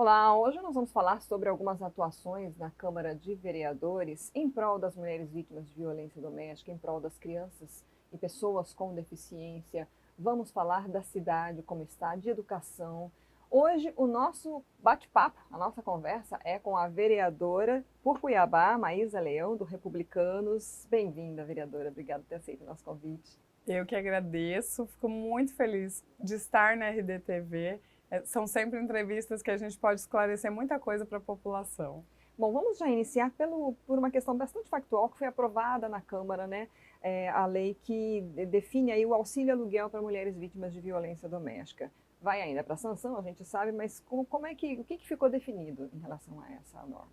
Olá, hoje nós vamos falar sobre algumas atuações na Câmara de Vereadores em prol das mulheres vítimas de violência doméstica, em prol das crianças e pessoas com deficiência. Vamos falar da cidade, como está, de educação. Hoje o nosso bate-papo, a nossa conversa é com a vereadora por Cuiabá, Maísa Leão, do Republicanos. Bem-vinda, vereadora. Obrigada por ter aceito o nosso convite. Eu que agradeço, fico muito feliz de estar na RDTV. São sempre entrevistas que a gente pode esclarecer muita coisa para a população. Bom, vamos já iniciar por uma questão bastante factual que foi aprovada na Câmara, né? A lei que define aí o auxílio aluguel para mulheres vítimas de violência doméstica. Vai ainda para a sanção, a gente sabe, mas o que ficou definido em relação a essa norma?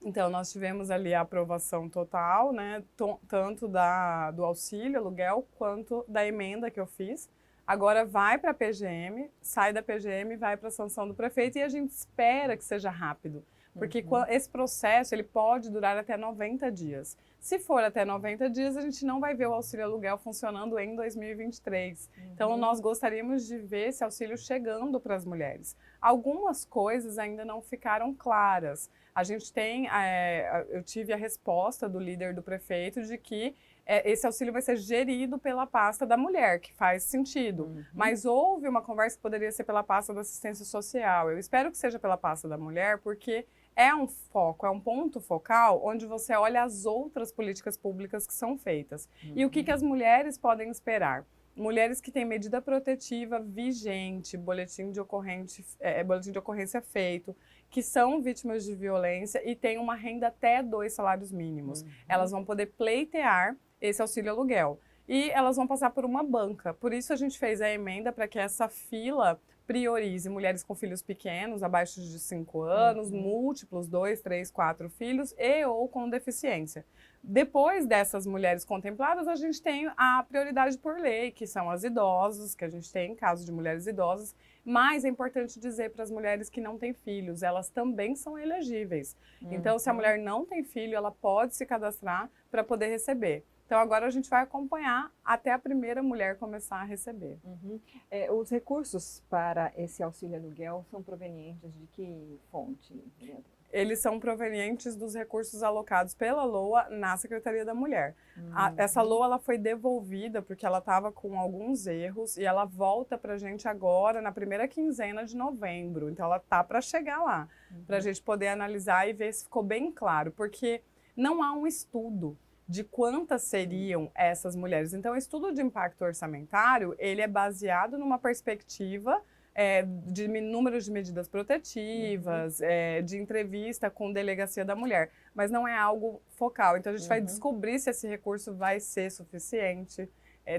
Então, nós tivemos ali a aprovação total, né, tanto do auxílio aluguel quanto da emenda que eu fiz. Agora vai para a PGM, sai da PGM e vai para a sanção do prefeito e a gente espera que seja rápido, porque esse processo ele pode durar até 90 dias. Se for até 90 dias, a gente não vai ver o auxílio aluguel funcionando em 2023. Então, nós gostaríamos de ver esse auxílio chegando para as mulheres. Algumas coisas ainda não ficaram claras. A gente tem, eu tive a resposta do líder do prefeito de que esse auxílio vai ser gerido pela pasta da mulher, que faz sentido. Mas houve uma conversa que poderia ser pela pasta da assistência social. Eu espero que seja pela pasta da mulher, porque é um foco, é um ponto focal onde você olha as outras políticas públicas que são feitas. E o que as mulheres podem esperar? Mulheres que têm medida protetiva vigente, boletim de ocorrência feito, que são vítimas de violência e têm uma renda até 2 salários mínimos. Elas vão poder pleitear esse auxílio aluguel. E elas vão passar por uma banca. Por isso a gente fez a emenda para que essa fila priorize mulheres com filhos pequenos, abaixo de 5 anos, múltiplos, 2, 3, 4 filhos e ou com deficiência. Depois dessas mulheres contempladas, a gente tem a prioridade por lei, que são as idosas, que a gente tem em caso de mulheres idosas, mas é importante dizer para as mulheres que não têm filhos, elas também são elegíveis. Então, se a mulher não tem filho, ela pode se cadastrar para poder receber. Então, agora a gente vai acompanhar até a primeira mulher começar a receber. Os recursos para esse auxílio aluguel são provenientes de que fonte, vereadora? Eles são provenientes dos recursos alocados pela LOA na Secretaria da Mulher. Essa LOA ela foi devolvida porque ela estava com alguns erros e ela volta para a gente agora na primeira quinzena de novembro. Então, ela está para chegar lá, para a gente poder analisar e ver se ficou bem claro, porque não há um estudo de quantas seriam essas mulheres. Então, o estudo de impacto orçamentário, ele é baseado numa perspectiva de número de medidas protetivas, de entrevista com delegacia da mulher, mas não é algo focal. Então, a gente vai descobrir se esse recurso vai ser suficiente.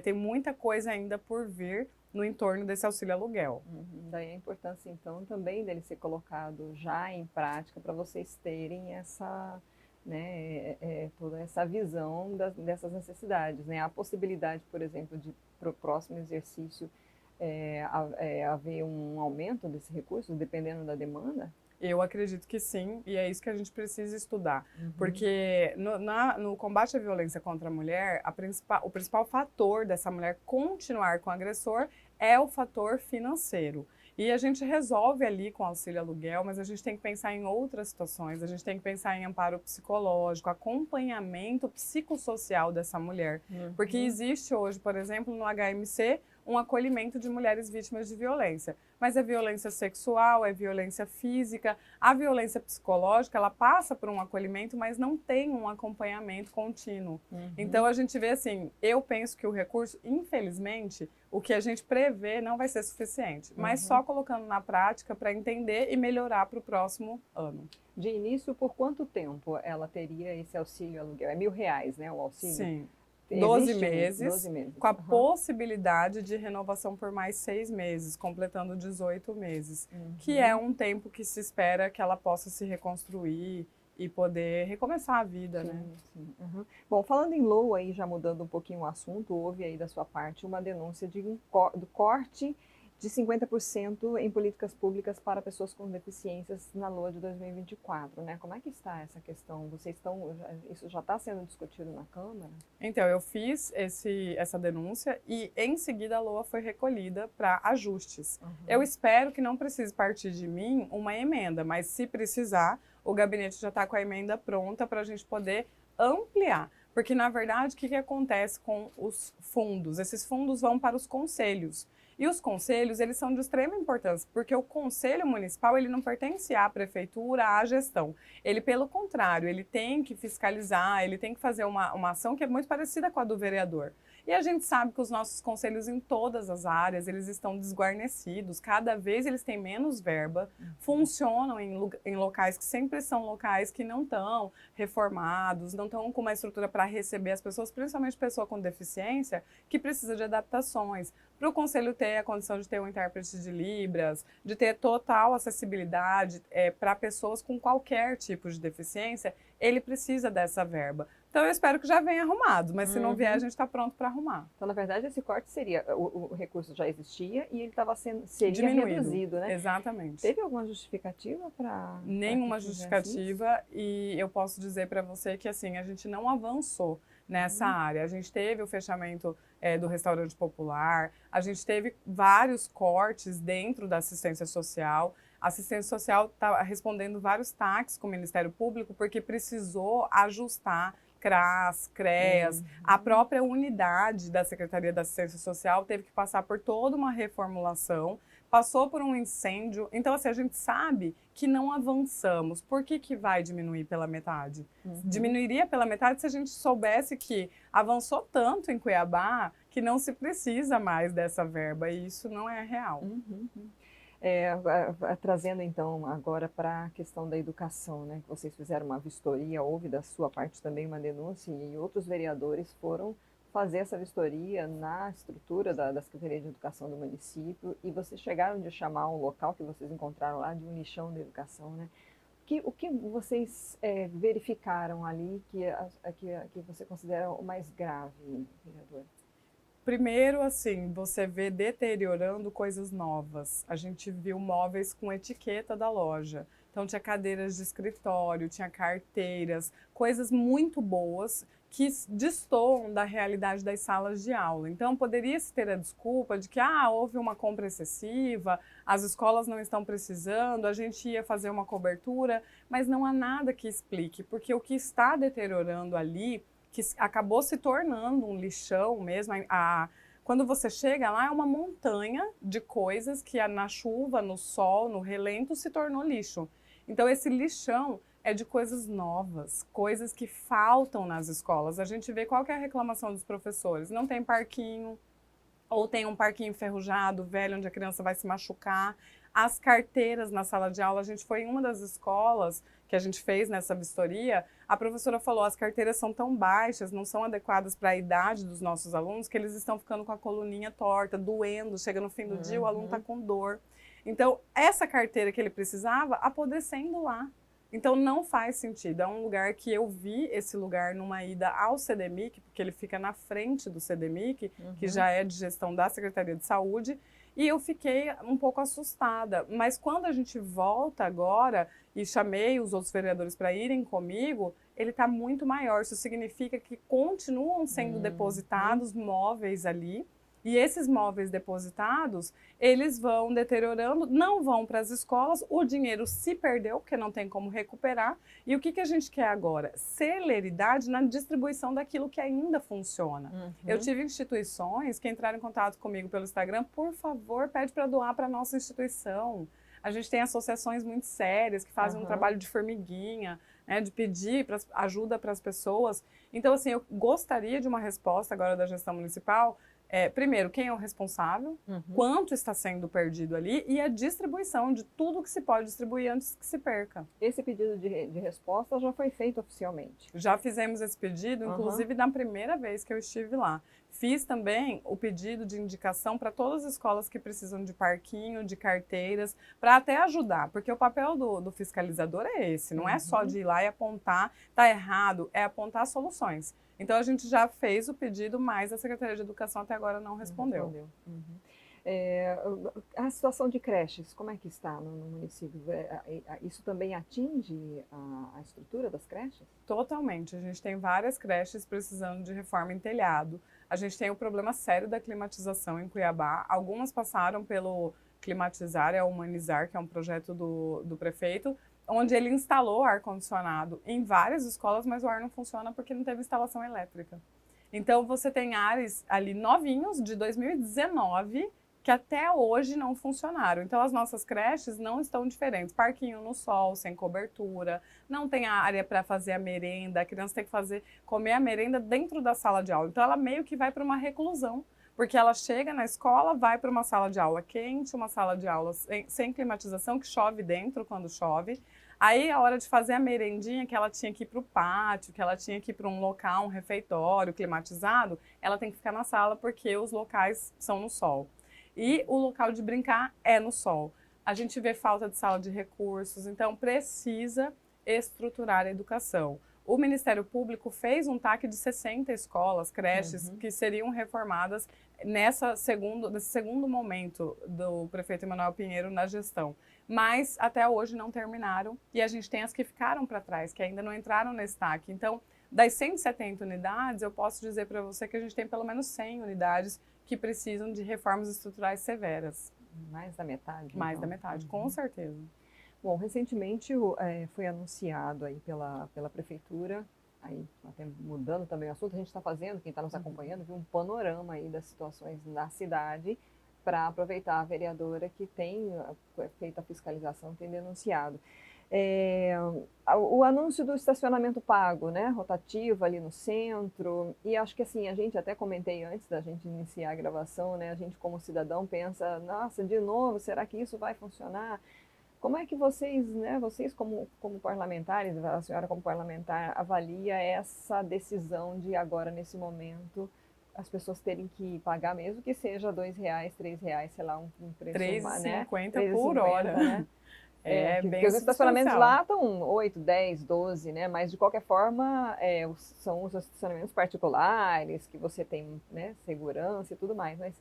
Tem muita coisa ainda por vir no entorno desse auxílio aluguel. Daí a importância, então, também dele ser colocado já em prática para vocês terem essa, né, toda essa visão dessas necessidades, né? A possibilidade, por exemplo, de para o próximo exercício haver um aumento desse recurso, dependendo da demanda? Eu acredito que sim, e é isso que a gente precisa estudar. Porque no combate à violência contra a mulher, o principal fator dessa mulher continuar com o agressor é o fator financeiro. E a gente resolve ali com auxílio aluguel, mas a gente tem que pensar em outras situações, a gente tem que pensar em amparo psicológico, acompanhamento psicossocial dessa mulher. Porque existe hoje, por exemplo, no HMC, um acolhimento de mulheres vítimas de violência. Mas é violência sexual, é violência física, a violência psicológica, ela passa por um acolhimento, mas não tem um acompanhamento contínuo. Então a gente vê assim, eu penso que o recurso, infelizmente, o que a gente prevê não vai ser suficiente, mas só colocando na prática para entender e melhorar para o próximo ano. De início, por quanto tempo ela teria esse auxílio aluguel? É R$ 1.000, né, o auxílio? Sim. 12 meses, meses, com a possibilidade de renovação por mais 6 meses, completando 18 meses, que é um tempo que se espera que ela possa se reconstruir e poder recomeçar a vida, né? Bom, falando em LOA, aí, já mudando um pouquinho o assunto, houve aí da sua parte uma denúncia do corte de 50% em políticas públicas para pessoas com deficiências na LOA de 2024, né? Como é que está essa questão? Isso já está sendo discutido na Câmara? Então, eu fiz essa denúncia e, em seguida, a LOA foi recolhida para ajustes. Uhum. Eu espero que não precise partir de mim uma emenda, mas se precisar, o gabinete já está com a emenda pronta para a gente poder ampliar. Porque, na verdade, o que acontece com os fundos? Esses fundos vão para os conselhos. E os conselhos, eles são de extrema importância, porque o conselho municipal, ele não pertence à prefeitura, à gestão. Ele, pelo contrário, ele tem que fiscalizar, ele tem que fazer uma ação que é muito parecida com a do vereador. E a gente sabe que os nossos conselhos em todas as áreas, eles estão desguarnecidos, cada vez eles têm menos verba, funcionam em locais que sempre são locais que não estão reformados, não estão com uma estrutura para receber as pessoas, principalmente pessoa com deficiência, que precisa de adaptações. Para o conselho ter a condição de ter um intérprete de Libras, de ter total acessibilidade para pessoas com qualquer tipo de deficiência, ele precisa dessa verba. Então, eu espero que já venha arrumado, mas se não vier, a gente está pronto para arrumar. Então, na verdade, esse corte seria, o recurso já existia e ele seria diminuído, reduzido, né? Exatamente. Teve alguma justificativa para... Nenhuma justificativa, e eu posso dizer para você que, assim, a gente não avançou nessa área. A gente teve o fechamento do restaurante popular, a gente teve vários cortes dentro da assistência social. A assistência social está respondendo vários taques com o Ministério Público porque precisou ajustar CRAS, CREAS, a própria unidade da Secretaria da Assistência Social teve que passar por toda uma reformulação, passou por um incêndio. Então, assim, a gente sabe que não avançamos. Por que vai diminuir pela metade? Diminuiria pela metade se a gente soubesse que avançou tanto em Cuiabá que não se precisa mais dessa verba, e isso não é real. Trazendo então agora para a questão da educação, né? Que vocês fizeram uma vistoria, houve da sua parte também uma denúncia e outros vereadores foram fazer essa vistoria na estrutura da Secretaria de Educação do município e vocês chegaram de chamar um local que vocês encontraram lá de um lixão da educação, né? O que vocês verificaram ali que você considera o mais grave, vereador? Primeiro, assim, você vê deteriorando coisas novas. A gente viu móveis com etiqueta da loja. Então, tinha cadeiras de escritório, tinha carteiras, coisas muito boas que destoam da realidade das salas de aula. Então, poderia-se ter a desculpa de que houve uma compra excessiva, as escolas não estão precisando, a gente ia fazer uma cobertura, mas não há nada que explique, porque o que está deteriorando ali, que acabou se tornando um lixão mesmo, quando você chega lá é uma montanha de coisas que na chuva, no sol, no relento se tornou lixo. Então esse lixão é de coisas novas, coisas que faltam nas escolas. A gente vê qual que é a reclamação dos professores, não tem parquinho, ou tem um parquinho enferrujado, velho, onde a criança vai se machucar. As carteiras na sala de aula, a gente foi em uma das escolas que a gente fez nessa vistoria, a professora falou, as carteiras são tão baixas, não são adequadas para a idade dos nossos alunos, que eles estão ficando com a coluninha torta, doendo, chega no fim do dia, o aluno está com dor. Então, essa carteira que ele precisava, apodrecendo lá. Então, não faz sentido. É um lugar que eu vi esse lugar numa ida ao CDMIC, porque ele fica na frente do CDMIC, que já é de gestão da Secretaria de Saúde, e eu fiquei um pouco assustada. Mas quando a gente volta agora e chamei os outros vereadores para irem comigo, ele está muito maior. Isso significa que continuam sendo depositados móveis ali. E esses móveis depositados, eles vão deteriorando, não vão para as escolas, o dinheiro se perdeu, porque não tem como recuperar. E o que a gente quer agora? Celeridade na distribuição daquilo que ainda funciona. Eu tive instituições que entraram em contato comigo pelo Instagram, por favor, pede para doar para a nossa instituição. A gente tem associações muito sérias que fazem um trabalho de formiguinha, né, de pedir ajuda para as pessoas. Então, assim, eu gostaria de uma resposta agora da gestão municipal. Primeiro, quem é o responsável, quanto está sendo perdido ali e a distribuição de tudo que se pode distribuir antes que se perca. Esse pedido de resposta já foi feito oficialmente? Já fizemos esse pedido, inclusive na primeira vez que eu estive lá. Fiz também o pedido de indicação para todas as escolas que precisam de parquinho, de carteiras, para até ajudar, porque o papel do fiscalizador é esse, não é só de ir lá e apontar, tá errado, é apontar soluções. Então, a gente já fez o pedido, mas a Secretaria de Educação até agora não respondeu. A situação de creches, como é que está no município? Isso também atinge a estrutura das creches? Totalmente. A gente tem várias creches precisando de reforma em telhado. A gente tem o problema sério da climatização em Cuiabá. Algumas passaram pelo Climatizar e Humanizar, que é um projeto do prefeito, onde ele instalou ar-condicionado em várias escolas, mas o ar não funciona porque não teve instalação elétrica. Então, você tem ares ali novinhos, de 2019, que até hoje não funcionaram. Então, as nossas creches não estão diferentes. Parquinho no sol, sem cobertura, não tem área para fazer a merenda, a criança tem que comer a merenda dentro da sala de aula. Então, ela meio que vai para uma reclusão, porque ela chega na escola, vai para uma sala de aula quente, uma sala de aula sem climatização, que chove dentro quando chove. Aí, a hora de fazer a merendinha, que ela tinha que ir para o pátio, que ela tinha que ir para um local, um refeitório climatizado, ela tem que ficar na sala porque os locais são no sol. E o local de brincar é no sol. A gente vê falta de sala de recursos, então precisa estruturar a educação. O Ministério Público fez um TAC de 60 escolas, creches, que seriam reformadas nesse segundo momento do prefeito Emanuel Pinheiro na gestão. Mas até hoje não terminaram e a gente tem as que ficaram para trás, que ainda não entraram nesse TAC. Então, das 170 unidades, eu posso dizer para você que a gente tem pelo menos 100 unidades que precisam de reformas estruturais severas. Mais da metade? Mais então. da metade, com certeza. Bom, recentemente foi anunciado aí pela prefeitura, aí até mudando também o assunto, a gente está fazendo, quem está nos acompanhando, viu um panorama aí das situações na cidade para aproveitar a vereadora que tem feito a fiscalização, tem denunciado. O anúncio do estacionamento pago, né, rotativo ali no centro, e acho que assim, a gente até comentei antes da gente iniciar a gravação, né, a gente como cidadão pensa, nossa, de novo, será que isso vai funcionar? Como é que vocês, né, vocês como parlamentares, a senhora como parlamentar, avalia essa decisão de agora, nesse momento, as pessoas terem que pagar, mesmo que seja R$ 2, R$ 3, sei lá, um preço... R$3,50 né? por hora. Né? Bem porque os estacionamentos substancial. lá estão 8, 10, 12, né? Mas de qualquer forma, são os estacionamentos particulares, que você tem, né, segurança e tudo mais. Mas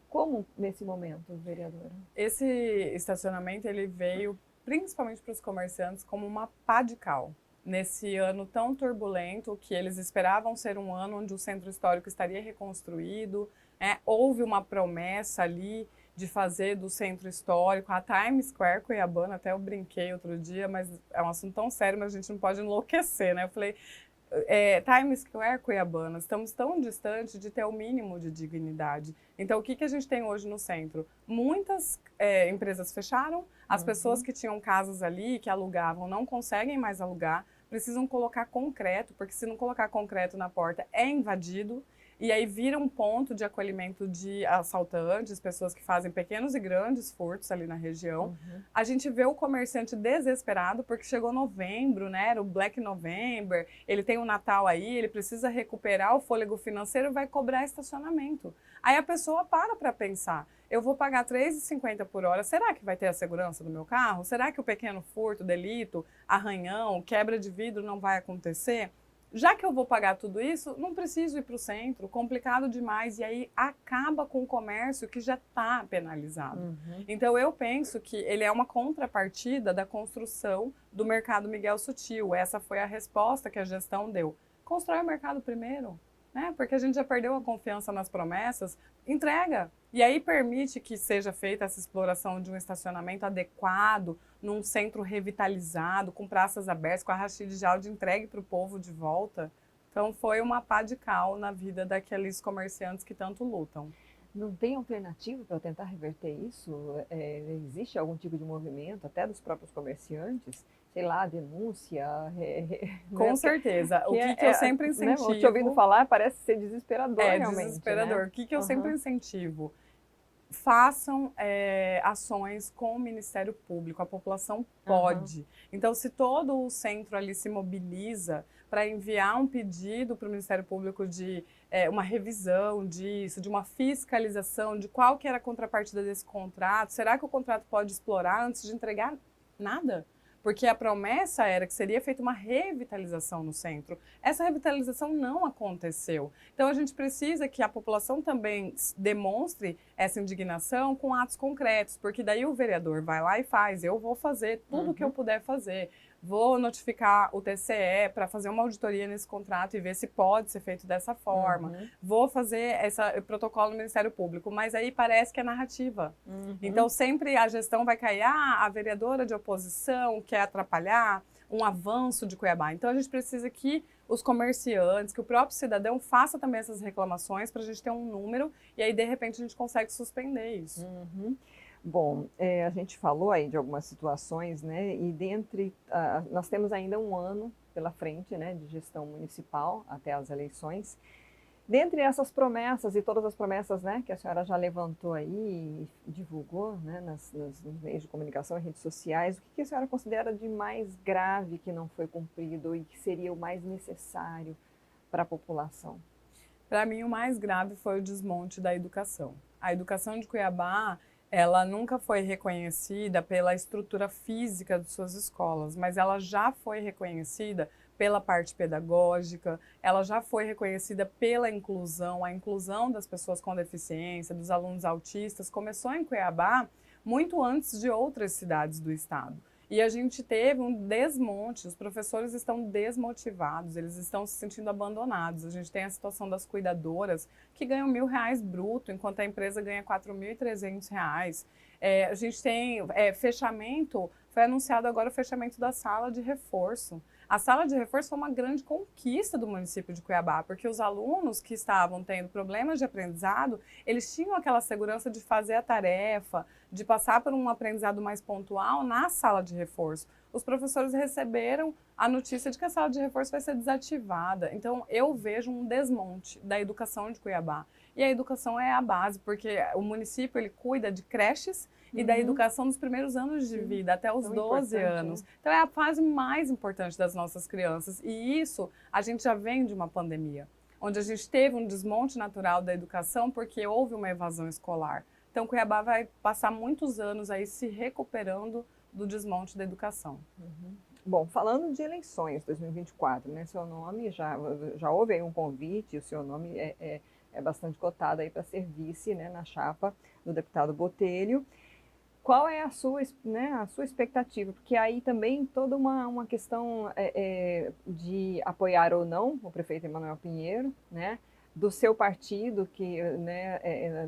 como nesse momento, vereadora? Esse estacionamento ele veio principalmente para os comerciantes como uma pá de cal. Nesse ano tão turbulento, que eles esperavam ser um ano onde o centro histórico estaria reconstruído, houve uma promessa ali de fazer do centro histórico a Times Square Cuiabana, até eu brinquei outro dia, mas é um assunto tão sério, mas a gente não pode enlouquecer, né? Eu falei, Times Square Cuiabana, estamos tão distantes de ter o mínimo de dignidade. Então, o que a gente tem hoje no centro? Muitas empresas fecharam, as pessoas que tinham casas ali, que alugavam, não conseguem mais alugar, precisam colocar concreto, porque se não colocar concreto na porta, é invadido, e aí vira um ponto de acolhimento de assaltantes, pessoas que fazem pequenos e grandes furtos ali na região. A gente vê o comerciante desesperado, porque chegou novembro, né, era o Black November, ele tem o Natal aí, ele precisa recuperar o fôlego financeiro e vai cobrar estacionamento. Aí a pessoa para pensar, eu vou pagar R$ 3,50 por hora, será que vai ter a segurança do meu carro? Será que o pequeno furto, delito, arranhão, quebra de vidro não vai acontecer? Já que eu vou pagar tudo isso, não preciso ir para o centro, complicado demais, e aí acaba com o comércio que já está penalizado. Então eu penso que ele é uma contrapartida da construção do mercado Miguel Sutil. Essa foi a resposta que a gestão deu. Constrói o mercado primeiro, né? Porque a gente já perdeu a confiança nas promessas, entrega. E aí permite que seja feita essa exploração de um estacionamento adequado, num centro revitalizado, com praças abertas, com a Rachid Jaldi entregue para o povo de volta. Então foi uma pá de cal na vida daqueles comerciantes que tanto lutam. Não tem alternativa para tentar reverter isso? Existe algum tipo de movimento, até dos próprios comerciantes? Sei lá, denúncia? Com certeza. O que eu sempre incentivo... Né, te ouvindo falar parece ser desesperador, realmente. Desesperador. Né? O que eu sempre incentivo? Façam ações com o Ministério Público, a população pode. Então, se todo o centro ali se mobiliza para enviar um pedido para o Ministério Público de uma revisão disso, de uma fiscalização, de qual que era a contrapartida desse contrato, será que o contrato pode explorar antes de entregar nada? porque a promessa era que seria feita uma revitalização no centro. Essa revitalização não aconteceu. Então a gente precisa que a população também demonstre essa indignação com atos concretos, porque daí o vereador vai lá e faz, eu vou fazer tudo o que eu puder fazer. Vou notificar o TCE para fazer uma auditoria nesse contrato e ver se pode ser feito dessa forma. Vou fazer esse protocolo no Ministério Público, mas aí parece que é narrativa. Então sempre a gestão vai cair, a vereadora de oposição quer atrapalhar um avanço de Cuiabá. Então a gente precisa que os comerciantes, que o próprio cidadão faça também essas reclamações para a gente ter um número e aí de repente a gente consegue suspender isso. Bom, a gente falou aí de algumas situações, né? E nós temos ainda um ano pela frente, né, de gestão municipal até as eleições. Dentre essas promessas e todas as promessas, né, que a senhora já levantou aí e divulgou, né, nos meios de comunicação e redes sociais, o que a senhora considera de mais grave que não foi cumprido e que seria o mais necessário para a população? Para mim, o mais grave foi o desmonte da educação. A educação de Cuiabá, ela nunca foi reconhecida pela estrutura física de suas escolas, mas ela já foi reconhecida pela parte pedagógica, ela já foi reconhecida pela inclusão, a inclusão das pessoas com deficiência, dos alunos autistas, começou em Cuiabá muito antes de outras cidades do estado. E a gente teve um desmonte, os professores estão desmotivados, eles estão se sentindo abandonados. A gente tem a situação das cuidadoras que ganham R$1.000 bruto, enquanto a empresa ganha R$4.300. A gente tem fechamento, foi anunciado agora o fechamento da sala de reforço. A sala de reforço foi uma grande conquista do município de Cuiabá, porque os alunos que estavam tendo problemas de aprendizado, eles tinham aquela segurança de fazer a tarefa, de passar por um aprendizado mais pontual na sala de reforço. Os professores receberam a notícia de que a sala de reforço vai ser desativada. Então, eu vejo um desmonte da educação de Cuiabá. E a educação é a base, porque o município ele cuida de creches e da educação nos primeiros anos de vida, até os 12 anos. Então, é a fase mais importante das nossas crianças. E isso, a gente já vem de uma pandemia, onde a gente teve um desmonte natural da educação porque houve uma evasão escolar. Então, Cuiabá vai passar muitos anos aí se recuperando do desmonte da educação. Bom, falando de eleições 2024, né, seu nome, já houve aí um convite, o seu nome é bastante cotado aí para ser vice, né, na chapa do deputado Botelho. Qual é a sua expectativa? Porque aí também toda uma questão de apoiar ou não o prefeito Emanuel Pinheiro, né? Do seu partido, que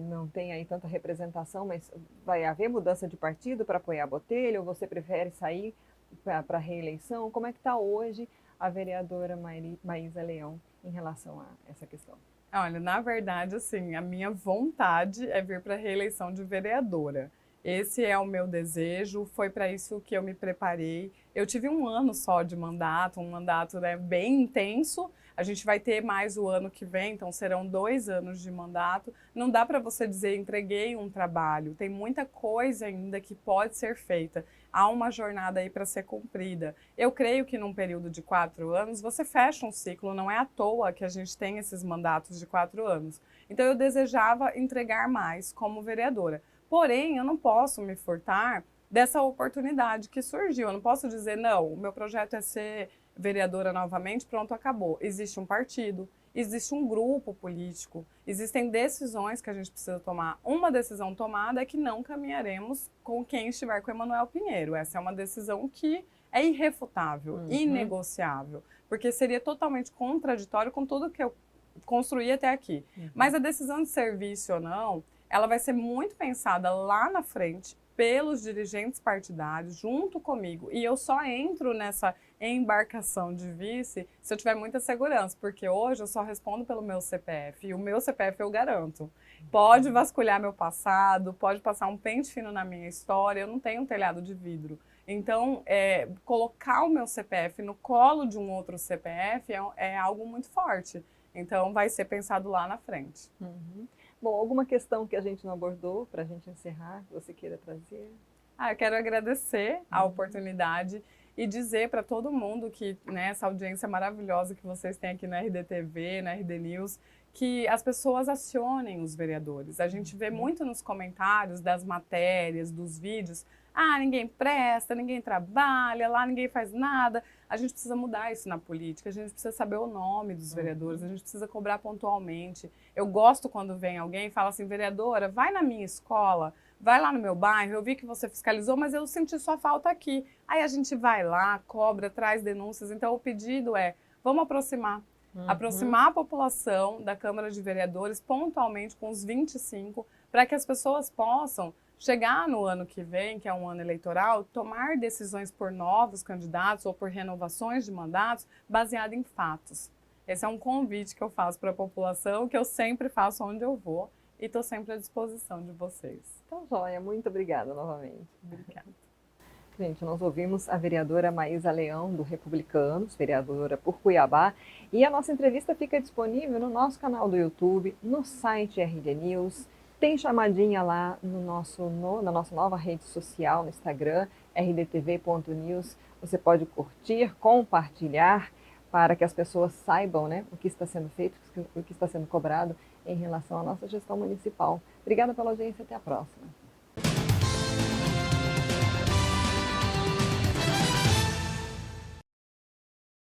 não tem aí tanta representação, mas vai haver mudança de partido para apoiar Botelho, ou você prefere sair para a reeleição? Como é que está hoje a vereadora Maísa Leão em relação a essa questão? Olha, na verdade, assim, a minha vontade é vir para a reeleição de vereadora. Esse é o meu desejo, foi para isso que eu me preparei. Eu tive um ano só de mandato, um mandato bem intenso. A gente vai ter mais o ano que vem, então serão 2 anos de mandato. Não dá para você dizer, entreguei um trabalho. Tem muita coisa ainda que pode ser feita. Há uma jornada aí para ser cumprida. Eu creio que num período de 4 anos, você fecha um ciclo, não é à toa que a gente tem esses mandatos de 4 anos. Então eu desejava entregar mais como vereadora. Porém, eu não posso me furtar dessa oportunidade que surgiu. Eu não posso dizer, não, o meu projeto é ser vereadora novamente, pronto, acabou. Existe um partido, existe um grupo político, existem decisões que a gente precisa tomar. Uma decisão tomada é que não caminharemos com quem estiver com Emanuel Pinheiro. Essa é uma decisão que é irrefutável, inegociável, porque seria totalmente contraditório com tudo que eu construí até aqui. Mas a decisão de ser vice ou não, ela vai ser muito pensada lá na frente pelos dirigentes partidários, junto comigo. E eu só entro nessa embarcação de vice se eu tiver muita segurança, porque hoje eu só respondo pelo meu CPF. E o meu CPF eu garanto. Pode vasculhar meu passado, pode passar um pente fino na minha história, eu não tenho um telhado de vidro. Então, colocar o meu CPF no colo de um outro CPF é algo muito forte. Então, vai ser pensado lá na frente. Bom, alguma questão que a gente não abordou para a gente encerrar, que você queira trazer? Eu quero agradecer a oportunidade e dizer para todo mundo que essa audiência maravilhosa que vocês têm aqui na RDTV, na RD News, que as pessoas acionem os vereadores. A gente vê muito nos comentários das matérias, dos vídeos, ninguém presta, ninguém trabalha, lá ninguém faz nada. A gente precisa mudar isso na política, a gente precisa saber o nome dos vereadores, a gente precisa cobrar pontualmente. Eu gosto quando vem alguém e fala assim, vereadora, vai na minha escola, vai lá no meu bairro, eu vi que você fiscalizou, mas eu senti sua falta aqui. Aí a gente vai lá, cobra, traz denúncias. Então o pedido é, vamos aproximar. Aproximar a população da Câmara de Vereadores pontualmente com os 25, para que as pessoas possam chegar no ano que vem, que é um ano eleitoral, tomar decisões por novos candidatos ou por renovações de mandatos baseado em fatos. Esse é um convite que eu faço para a população, que eu sempre faço onde eu vou e estou sempre à disposição de vocês. Então, joia, muito obrigada novamente. Obrigada. Gente, nós ouvimos a vereadora Maísa Leão, do Republicanos, vereadora por Cuiabá, e a nossa entrevista fica disponível no nosso canal do YouTube, no site RD News, tem chamadinha lá na nossa nova rede social, no Instagram, rdtv.news. Você pode curtir, compartilhar, para que as pessoas saibam, né, o que está sendo feito, o que está sendo cobrado em relação à nossa gestão municipal. Obrigada pela audiência, até a próxima.